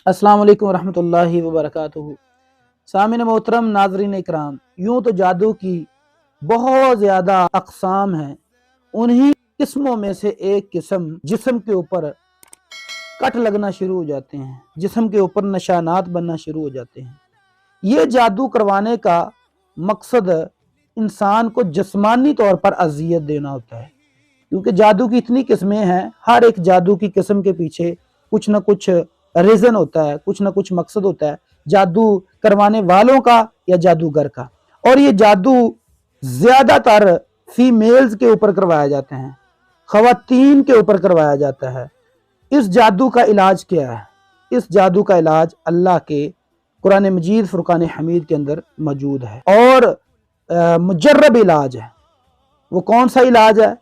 अस्सलाम वालेकुम रहमतुल्लाहि व बरकातुहू। सामिन मोहतरम, नाजरीन इकराम, यूँ तो जादू की बहुत ज़्यादा अक़साम हैं। उन्हीं किस्मों में से एक किस्म जिस्म के ऊपर कट लगना शुरू हो जाते हैं, जिस्म के ऊपर निशानात बनना शुरू हो जाते हैं। ये जादू करवाने का मकसद इंसान को जिस्मानी तौर पर अजियत देना होता है, क्योंकि जादू की इतनी किस्में हैं। हर एक जादू की किस्म के पीछे कुछ ना कुछ रीज़न होता है, कुछ ना कुछ मकसद होता है, जादू करवाने वालों का या जादूगर का। और ये जादू ज़्यादातर फीमेल्स के ऊपर करवाया जाते हैं, ख़वातीन के ऊपर करवाया जाता है। इस जादू का इलाज क्या है? इस जादू का इलाज अल्लाह के कुरान मजीद फुरकान हमीद के अंदर मौजूद है और मुजर्रब इलाज है। वो कौन सा इलाज है?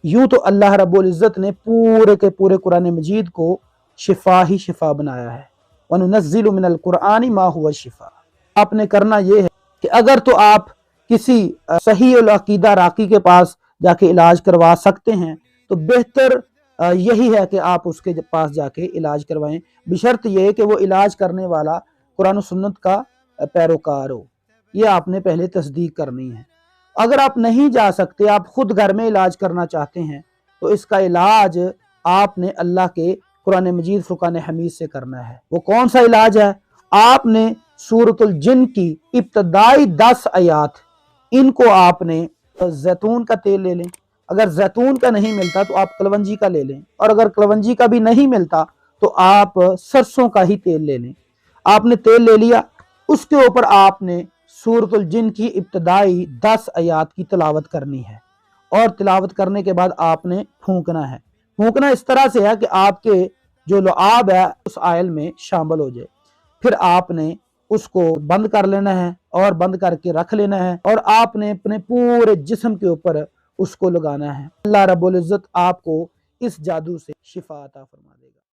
यूं तो अल्लाह रब्बुल इज़्ज़त ने पूरे के पूरे कुरान मजीद को शिफा ही शिफा बनाया है। वनुनज़्ज़िलु मिनल कुरआनी मा हुवा शिफा। आपने करना ये है कि अगर तो आप किसी सही उल अकीदा राकी के पास जाके इलाज करवा सकते हैं तो बेहतर यही है कि आप उसके पास जाके इलाज करवाएं, बशर्त ये कि वो इलाज करने वाला कुरान और सुन्नत का पैरोकार हो। ये आपने पहले तस्दीक करनी है। अगर आप नहीं जा सकते, आप खुद घर में इलाज करना चाहते हैं, तो इसका इलाज आपने अल्लाह के कुरान मजीद फुरकान हमीद से करना है। वो कौन सा इलाज है? आपने सूरतुल जिन की इब्तदाई 10 आयात, इनको आपने जैतून का तेल ले लें। अगर जैतून का नहीं मिलता तो आप कलवंजी का ले लें, और अगर कलवंजी का भी नहीं मिलता तो आप सरसों का ही तेल ले लें। आपने तेल ले लिया, उसके ऊपर आपने सूरतुल जिन की इब्तदाई 10 आयात की तिलावत करनी है, और तिलावत करने के बाद आपने फूंकना है। फूंकना इस तरह से है कि आपके जो लुआब है उस आयल में शामिल हो जाए। फिर आपने उसको बंद कर लेना है और बंद करके रख लेना है, और आपने अपने पूरे जिस्म के ऊपर उसको लगाना है। अल्लाह रब्बुल इज़्ज़त आपको इस जादू से शिफा अता फरमा दे।